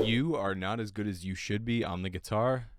You are not as good as you should be on the guitar.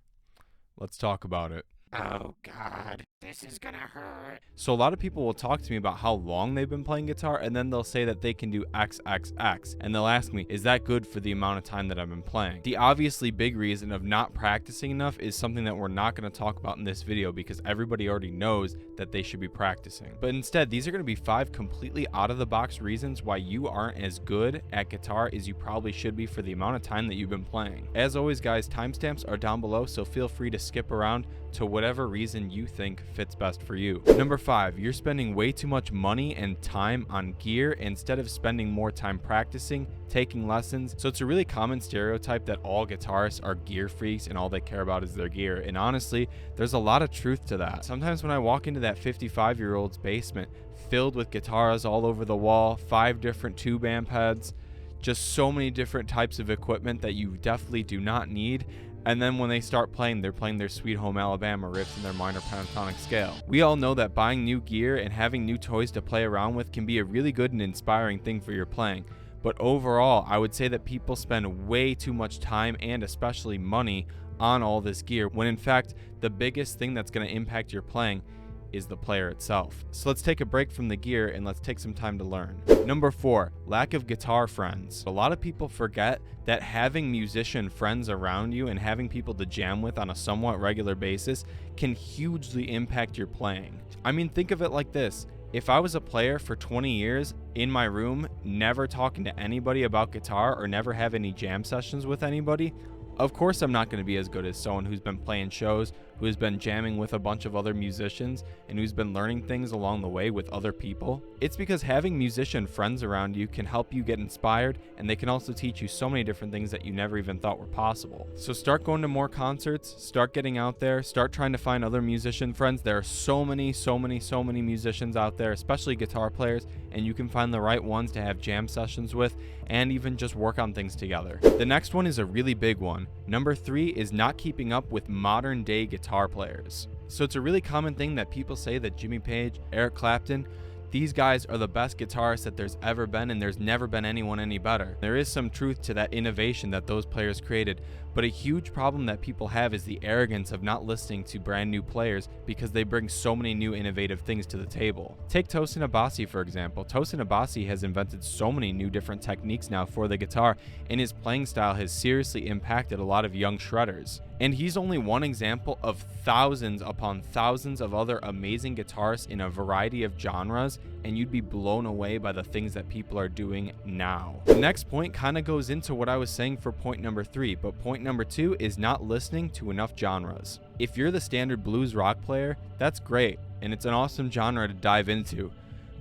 Let's talk about it. Oh God, this is gonna hurt. So a lot of people will talk to me about how long they've been playing guitar, and then they'll say that they can do XXX, and they'll ask me, is that good for the amount of time that I've been playing? The obviously big reason of not practicing enough is something that we're not going to talk about in this video because everybody already knows that they should be practicing. But instead, these are going to be 5 completely out of the box reasons why you aren't as good at guitar as you probably should be for the amount of time that you've been playing. As always guys, timestamps are down below, so feel free to skip around to whatever reason you think fits best for you. Number 5, you're spending way too much money and time on gear instead of spending more time practicing, taking lessons. So it's a really common stereotype that all guitarists are gear freaks and all they care about is their gear. And honestly, there's a lot of truth to that. Sometimes when I walk into that 55-year-old's basement filled with guitars all over the wall, 5 different tube amp heads, just so many different types of equipment that you definitely do not need. And then when they start playing, they're playing their Sweet Home Alabama riffs in their minor pentatonic scale. We all know that buying new gear and having new toys to play around with can be a really good and inspiring thing for your playing. But overall, I would say that people spend way too much time and especially money on all this gear, when in fact, the biggest thing that's going to impact your playing is the player itself. So let's take a break from the gear and let's take some time to learn. Number 4, lack of guitar friends. A lot of people forget that having musician friends around you and having people to jam with on a somewhat regular basis can hugely impact your playing. I mean, think of it like this. If I was a player for 20 years in my room, never talking to anybody about guitar or never have any jam sessions with anybody, of course I'm not going to be as good as someone who's been playing shows, who's been jamming with a bunch of other musicians, and who's been learning things along the way with other people. It's because having musician friends around you can help you get inspired, and they can also teach you so many different things that you never even thought were possible. So start going to more concerts, start getting out there, start trying to find other musician friends. There are so many musicians out there, especially guitar players, and you can find the right ones to have jam sessions with and even just work on things together. The next one is a really big one. Number 3 is not keeping up with modern day guitar players. So it's a really common thing that people say that Jimmy Page, Eric Clapton, these guys are the best guitarists that there's ever been, and there's never been anyone any better. There is some truth to that innovation that those players created, but a huge problem that people have is the arrogance of not listening to brand new players because they bring so many new innovative things to the table. Take Tosin Abasi for example. Tosin Abasi has invented so many new different techniques now for the guitar, and his playing style has seriously impacted a lot of young shredders. And he's only one example of thousands upon thousands of other amazing guitarists in a variety of genres, and you'd be blown away by the things that people are doing now. The next point kind of goes into what I was saying for point number 3, but point number 2 is not listening to enough genres. If you're the standard blues rock player, that's great, and it's an awesome genre to dive into.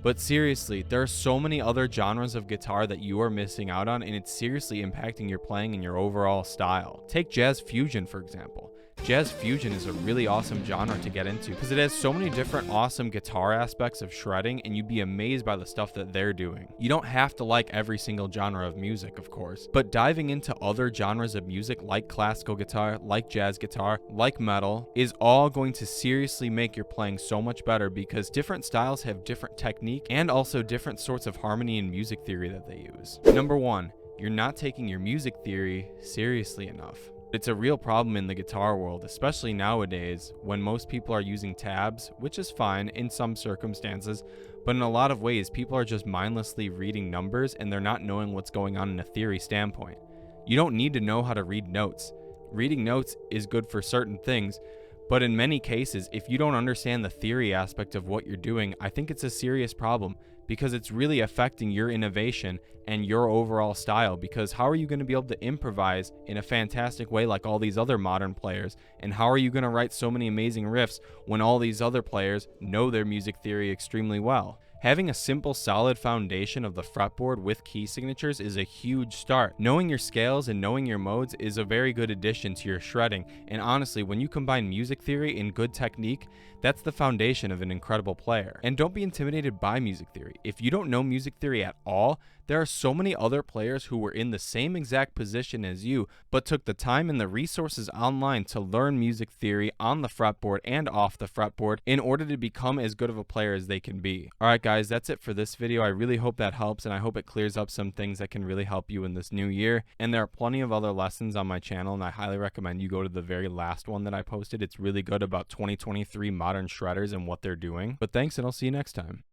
But seriously, there are so many other genres of guitar that you are missing out on, and it's seriously impacting your playing and your overall style. Take jazz fusion, for example. Jazz fusion is a really awesome genre to get into because it has so many different awesome guitar aspects of shredding, and you'd be amazed by the stuff that they're doing. You don't have to like every single genre of music, of course, but diving into other genres of music like classical guitar, like jazz guitar, like metal is all going to seriously make your playing so much better because different styles have different technique and also different sorts of harmony and music theory that they use. Number 1, you're not taking your music theory seriously enough. It's a real problem in the guitar world, especially nowadays when most people are using tabs, which is fine in some circumstances, but in a lot of ways people are just mindlessly reading numbers and they're not knowing what's going on in a theory standpoint. You don't need to know how to read notes. Reading notes is good for certain things, but in many cases, if you don't understand the theory aspect of what you're doing, I think it's a serious problem because it's really affecting your innovation and your overall style, because how are you going to be able to improvise in a fantastic way like all these other modern players, and how are you going to write so many amazing riffs when all these other players know their music theory extremely well? Having a simple, solid foundation of the fretboard with key signatures is a huge start. Knowing your scales and knowing your modes is a very good addition to your shredding, and honestly, when you combine music theory and good technique, that's the foundation of an incredible player. And don't be intimidated by music theory. If you don't know music theory at all, There are so many other players who were in the same exact position as you, but took the time and the resources online to learn music theory on the fretboard and off the fretboard in order to become as good of a player as they can be. Alright guys, that's it for this video. I really hope that helps, and I hope it clears up some things that can really help you in this new year. And there are plenty of other lessons on my channel, and I highly recommend you go to the very last one that I posted. It's really good about 2023 modern shredders and what they're doing. But thanks, and I'll see you next time.